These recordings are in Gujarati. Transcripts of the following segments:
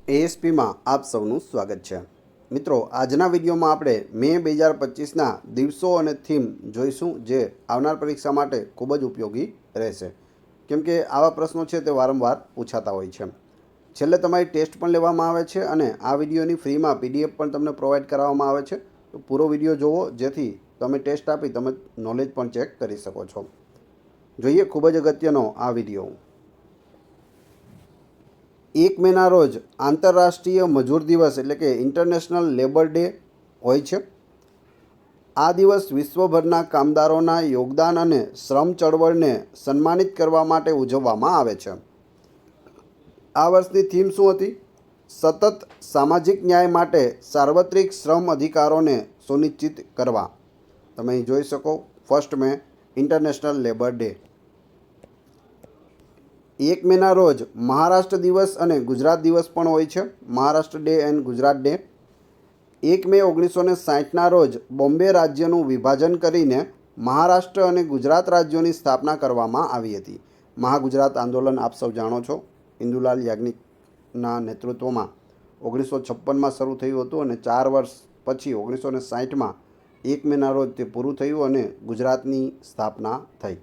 એએસપીમાં આપ સૌનું સ્વાગત છે. મિત્રો, આજના વિડીયોમાં આપણે મે 2025ના દિવસો અને થીમ જોઈશું, જે આવનાર પરીક્ષા માટે ખૂબ જ ઉપયોગી રહેશે, કેમ કે આવા પ્રશ્નો છે તે વારંવાર પૂછાતા હોય છે. છેલ્લે તમારી ટેસ્ટ પણ લેવામાં આવે છે અને આ વિડીયોની ફ્રીમાં પીડીએફ પણ તમને પ્રોવાઈડ કરવામાં આવે છે. તો પૂરો વિડીયો જોવો, જેથી તમે ટેસ્ટ આપી તમે નોલેજ પણ ચેક કરી શકો છો. જોઈએ ખૂબ જ અગત્યનો આ વિડીયો. 1 મેના રોજ આંતરરાષ્ટ્રીય મજૂર દિવસ એટલે કે ઇન્ટરનેશનલ લેબર ડે હોય છે. આ દિવસ વિશ્વભરના કામદારોના યોગદાન અને શ્રમ ચળવળને સન્માનિત કરવા માટે ઉજવવામાં આવે છે. આ વર્ષની થીમ શું હતી? સતત સામાજિક ન્યાય માટે સાર્વત્રિક શ્રમ અધિકારોને સુનિશ્ચિત કરવા. તમે અહીં જોઈ શકો, 1 મે ઇન્ટરનેશનલ લેબર ડે. 1 મેના રોજ મહારાષ્ટ્ર દિવસ અને ગુજરાત દિવસ પણ હોય છે. Maharashtra day and Gujarat day. 1 મે 1960ના રોજ બોમ્બે રાજ્યનું વિભાજન કરીને મહારાષ્ટ્ર અને ગુજરાત રાજ્યોની સ્થાપના કરવામાં આવી હતી. મહાગુજરાત આંદોલન આપ સૌ જાણો છો, ઇન્દુલાલ યાજ્ઞિકના નેતૃત્વમાં 1956માં શરૂ થયું હતું અને 4 વર્ષ પછી 1960માં 1 મેના રોજ તે પૂરું થયું અને ગુજરાતની સ્થાપના થઈ.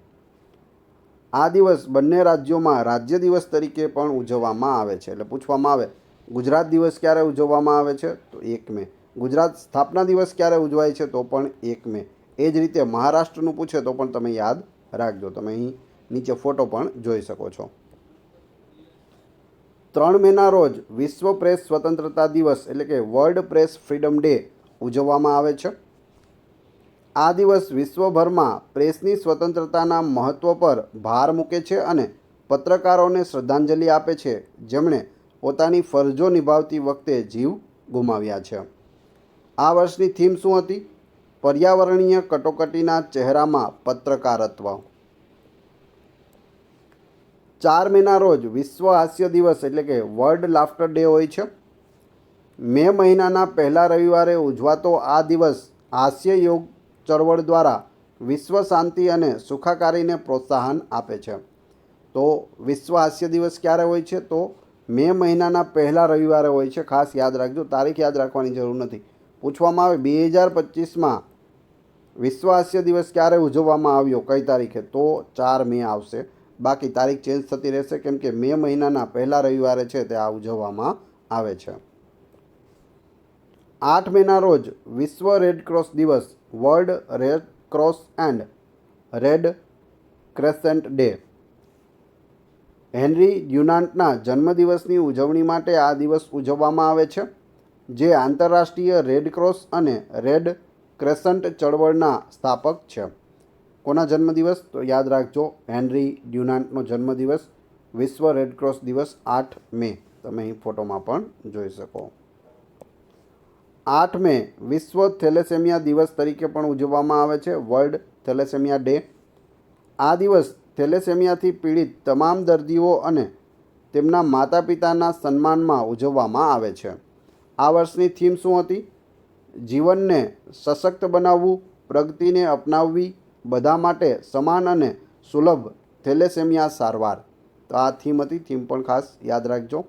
આ દિવસ બંને રાજ્યોમાં રાજ્ય દિવસ તરીકે પણ ઉજવવામાં આવે છે. એટલે પૂછવામાં આવે, ગુજરાત દિવસ ક્યારે ઉજવવામાં આવે છે? તો 1 મે. ગુજરાત સ્થાપના દિવસ ક્યારે ઉજવાય છે? તો પણ 1 મે. એ જ રીતે મહારાષ્ટ્રનું પૂછે તો પણ તમે યાદ રાખજો. તમે અહીં નીચે ફોટો પણ જોઈ શકો છો. 3 મેના રોજ વિશ્વ પ્રેસ સ્વતંત્રતા દિવસ એટલે કે વર્લ્ડ પ્રેસ ફ્રીડમ ડે ઉજવવામાં આવે છે. આ દિવસ વિશ્વભરમાં પ્રેસની સ્વતંત્રતાના મહત્ત્વ પર ભાર મૂકે છે અને પત્રકારોને શ્રદ્ધાંજલિ આપે છે, જેમણે પોતાની ફરજો નિભાવતી વખતે જીવ ગુમાવ્યા છે. આ વર્ષની થીમ શું હતી? પર્યાવરણીય કટોકટીના ચહેરામાં પત્રકારત્વ. 4 મેના રોજ વિશ્વ હાસ્ય દિવસ એટલે કે વર્લ્ડ લાફ્ટર ડે હોય છે. મે મહિનાના પહેલા રવિવારે ઉજવાતો આ દિવસ હાસ્ય યોગ ચળવળ દ્વારા વિશ્વ શાંતિ અને સુખાકારીને પ્રોત્સાહન આપે છે. તો વિશ્વ હાસ્ય દિવસ ક્યારે હોય છે? તો મે મહિનાના પહેલા રવિવારે હોય છે. ખાસ યાદ રાખજો, તારીખ યાદ રાખવાની જરૂર નથી. પૂછવામાં આવે 2025માં વિશ્વ હાસ્ય દિવસ ક્યારે ઉજવવામાં આવ્યો, કઈ તારીખે? તો 4 મે આવશે. બાકી તારીખ ચેન્જ થતી રહેશે, કેમ કે મે મહિનાના પહેલા રવિવારે છે તે આ ઉજવવામાં આવે છે. 8 મેના રોજ વિશ્વ રેડ ક્રોસ દિવસ world red cross and red crescent day. Henry ડ્યુનાન્ટના જન્મદિવસની ઉજવણી માટે આ દિવસ ઉજવવામાં આવે છે, જે આંતરરાષ્ટ્રીય રેડ ક્રોસ અને રેડ ક્રેસન્ટ ચળવળના સ્થાપક છે. કોના જન્મદિવસ? તો યાદ રાખજો, હેનરી ડ્યુનાન્ટનો જન્મદિવસ. વિશ્વ રેડ ક્રોસ દિવસ 8 મે. તમે અહીં ફોટોમાં પણ જોઈ શકો. 8 મે વિશ્વ થેલેસેમિયા દિવસ તરીકે પણ ઉજવવામાં આવે છે, વર્લ્ડ થેલેસેમિયા ડે. આ દિવસ થેલેસેમિયાથી પીડિત તમામ દર્દીઓ અને તેમના માતા પિતાના સન્માનમાં ઉજવવામાં આવે છે. આ વર્ષની થીમ શું હતી? જીવનને સશક્ત બનાવવું, પ્રગતિને અપનાવવી, બધા માટે સમાન અને સુલભ થેલેસેમિયા સારવાર. તો આ થીમ હતી. થીમ પણ ખાસ યાદ રાખજો.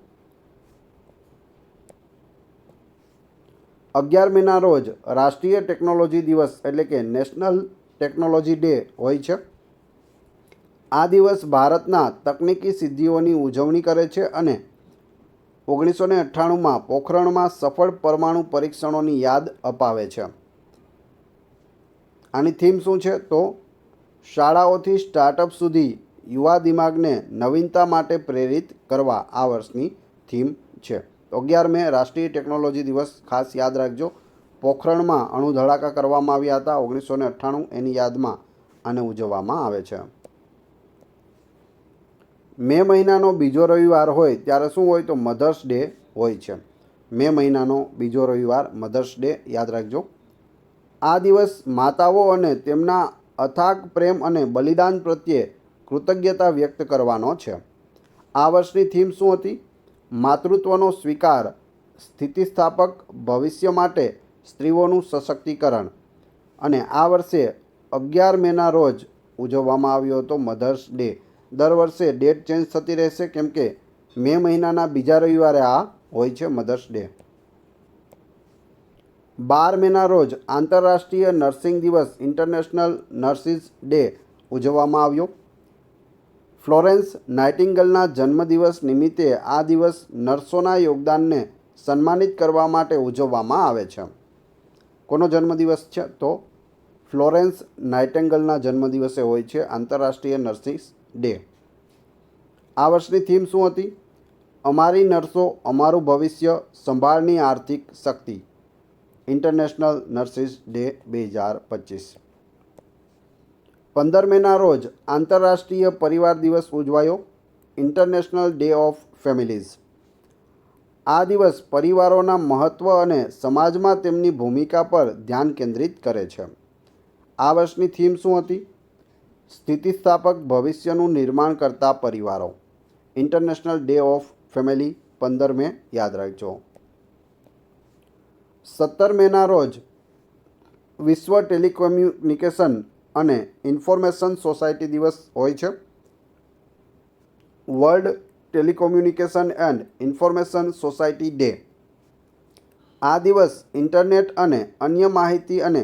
11 મેના રોજ રાષ્ટ્રીય ટેકનોલોજી દિવસ એટલે કે નેશનલ ટેકનોલોજી ડે હોય છે. આ દિવસ ભારતના તકનીકી સિદ્ધિઓની ઉજવણી કરે છે અને 1998માં પોખરણમાં સફળ પરમાણુ પરીક્ષણોની યાદ અપાવે છે. આની થીમ શું છે? તો શાળાઓથી સ્ટાર્ટઅપ સુધી યુવા દિમાગને નવીનતા માટે પ્રેરિત કરવા આ વર્ષની થીમ છે. 11 મે રાષ્ટ્રીય ટેકનોલોજી દિવસ ખાસ યાદ રાખજો. પોખરણમાં અણુ ધડાકા કરવામાં આવ્યા હતા 1998, એની યાદમાં આને ઉજવવામાં આવે છે. મે મહિનાનો બીજો રવિવાર હોય ત્યારે શું હોય? તો મધર્સ ડે હોય છે. મે મહિનાનો બીજો રવિવાર મધર્સ ડે યાદ રાખજો. આ દિવસ માતાઓ અને તેમના અથાગ પ્રેમ અને બલિદાન પ્રત્યે કૃતજ્ઞતા વ્યક્ત કરવાનો છે. આ વર્ષની થીમ શું હતી? માતૃત્વનો સ્વીકાર, સ્થિતિસ્થાપક ભવિષ્ય માટે સ્ત્રીઓનું સશક્તિકરણ. અને આ વર્ષે 11 મેના રોજ ઉજવવામાં આવ્યો હતો મધર્સ ડે. દર વર્ષે ડેટ ચેન્જ થતી રહેશે, કેમ કે મે મહિનાના બીજા રવિવારે આ હોય છે મધર્સ ડે. 12 મેના રોજ આંતરરાષ્ટ્રીય નર્સિંગ દિવસ ઇન્ટરનેશનલ નર્સિસ ડે ઉજવવામાં આવ્યો. ફ્લોરેન્સ નાઇટિંગેલના જન્મદિવસ નિમિત્તે આ દિવસ નર્સોના યોગદાનને સન્માનિત કરવા માટે ઉજવવામાં આવે છે. કોનો જન્મદિવસ છે? તો ફ્લોરેન્સ નાઇટિંગેલના જન્મદિવસે હોય છે આંતરરાષ્ટ્રીય નર્સિસ ડે. આ વર્ષની થીમ શું હતી? અમારી નર્સો અમારું ભવિષ્ય, સંભાળની આર્થિક શક્તિ. International nurses day 2025. 15 મેના રોજ આંતરરાષ્ટ્રીય પરિવાર દિવસ ઉજવાયો. International day of families. આ દિવસ પરિવારોના મહત્ત્વ અને સમાજમાં તેમની ભૂમિકા પર ધ્યાન કેન્દ્રિત કરે છે. આ વર્ષની થીમ શું હતી? સ્થિતિસ્થાપક ભવિષ્યનું નિર્માણ કરતા પરિવારો. ઇન્ટરનેશનલ ડે ઓફ ફેમિલી 15 મે યાદ રાખજો. 17 મેના રોજ વિશ્વ ટેલિકોમ્યુનિકેશન અને ઇન્ફોર્મેશન સોસાયટી દિવસ હોય છે. World telecommunication and information society day. આ દિવસ ઇન્ટરનેટ અને અન્ય માહિતી અને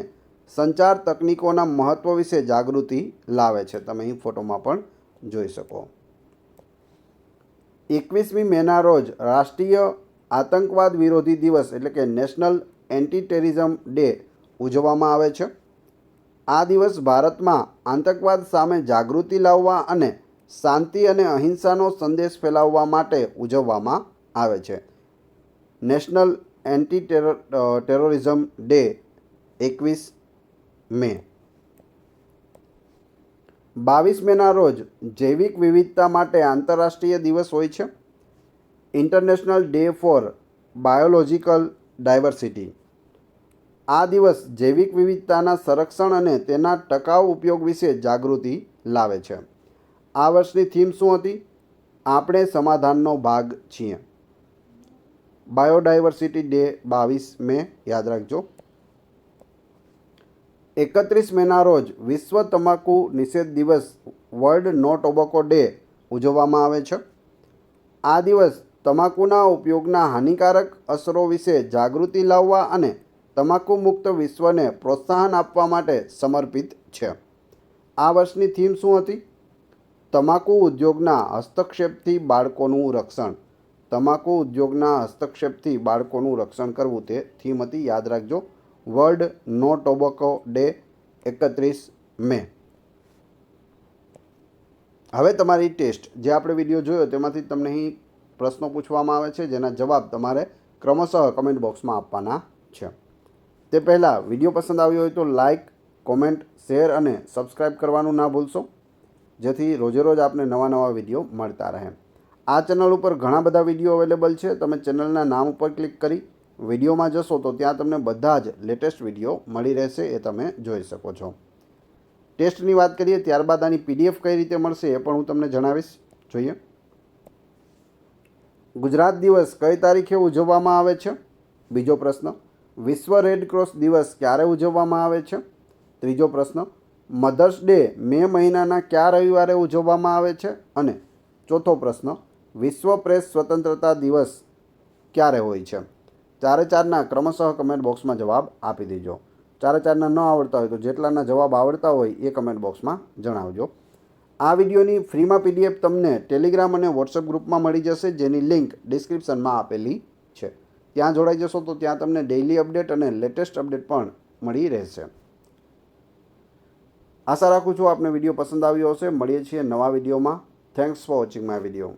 સંચાર તકનીકોના મહત્ત્વ વિશે જાગૃતિ લાવે છે. તમે અહીં ફોટોમાં પણ જોઈ શકો. 21મી મેના રોજ રાષ્ટ્રીય આતંકવાદ વિરોધી દિવસ એટલે કે નેશનલ એન્ટી ટેરરિઝમ ડે ઉજવવામાં આવે છે. આ દિવસ ભારતમાં આતંકવાદ સામે જાગૃતિ લાવવા અને શાંતિ અને અહિંસાનો સંદેશ ફેલાવવા માટે ઉજવવામાં આવે છે. નેશનલ એન્ટી ટેરરિઝમ ડે 21 મે. 22 મેના રોજ જૈવિક વિવિધતા માટે આંતરરાષ્ટ્રીય દિવસ હોય છે. International day four biological diversity. આ દિવસ જૈવિક વિવિધતાના સંરક્ષણ અને તેના ટકાઉ ઉપયોગ વિશે જાગૃતિ લાવે છે. આ વર્ષની થીમ શું હતી? આપણે સમાધાનનો ભાગ છીએ. બાયોડાયવર્સિટી ડે 22 મે યાદ રાખજો. 31 મેના રોજ વિશ્વ તમાકુ નિષેધ દિવસ વર્લ્ડ નો ટોબેકો ડે ઉજવવામાં આવે છે. આ દિવસ તમાકુના ઉપયોગના હાનિકારક અસરો વિશે જાગૃતિ લાવવા અને તમાકુ મુક્ત વિશ્વને પ્રોત્સાહન આપવા માટે સમર્પિત છે. આ વર્ષની થીમ શું હતી? તમાકુ ઉદ્યોગના હસ્તક્ષેપથી બાળકોનું રક્ષણ. તમાકુ ઉદ્યોગના હસ્તક્ષેપથી બાળકોનું રક્ષણ કરવું તે થીમ હતી. યાદ રાખજો. વર્લ્ડ નો ટોબેકો ડે 31 મે. હવે તમારી ટેસ્ટ જે આપણે વિડીયો જોયો તેમાંથી તમને અહીં પ્રશ્નો પૂછવામાં આવે છે જેના જવાબ તમારે ક્રમશઃ કમેન્ટ બોક્સમાં આપવાના છે. તે પહેલાં વિડીયો પસંદ આવ્યો હોય તો લાઇક, કોમેન્ટ, શેર અને સબસ્ક્રાઈબ કરવાનું ના ભૂલશો જેથી રોજે રોજ આપને નવા નવા વિડીયો મળતા રહે. આ ચેનલ ઉપર ઘણા બધા વિડીયો અવેલેબલ છે. તમે ચેનલના નામ ઉપર ક્લિક કરી વિડીયોમાં જશો તો ત્યાં તમને બધા જ લેટેસ્ટ વિડીયો મળી રહેશે. એ તમે જોઈ શકો છો. ટેસ્ટની વાત કરીએ ત્યારબાદ આની PDF કઈ રીતે મળશે એ પણ હું તમને જણાવીશ. જોઈએ. ગુજરાત દિવસ કઈ તારીખે ઉજવવામાં આવે છે? બીજો પ્રશ્ન. વિશ્વ રેડ ક્રોસ દિવસ ક્યારે ઉજવવામાં આવે છે? ત્રીજો પ્રશ્ન. મધર્સ ડે મે મહિનાના કયા રવિવારે ઉજવવામાં આવે છે? અને ચોથો પ્રશ્ન. વિશ્વ પ્રેસ સ્વતંત્રતા દિવસ ક્યારે હોય છે? ચારે ચારના ક્રમશઃ કમેન્ટ બોક્સમાં જવાબ આપી દેજો. ચારે ચારના ન આવડતા હોય તો જેટલાના જવાબ આવડતા હોય એ કમેન્ટ બોક્સમાં જણાવજો. આ વિડીયોની ફ્રીમાં PDF તમને ટેલિગ્રામ અને વોટ્સએપ ગ્રુપમાં મળી જશે જેની લિંક ડિસ્ક્રિપ્શનમાં આપેલી છે. ત્યાં જોડાઈ જશો તો ત્યાં તમને ડેઇલી અપડેટ અને લેટેસ્ટ અપડેટ પણ મળી રહેશે. આશા રાખું છું આપને વિડીયો પસંદ આવ્યો હશે. મળીએ છીએ નવા વિડીયોમાં. Thanks for watching my video.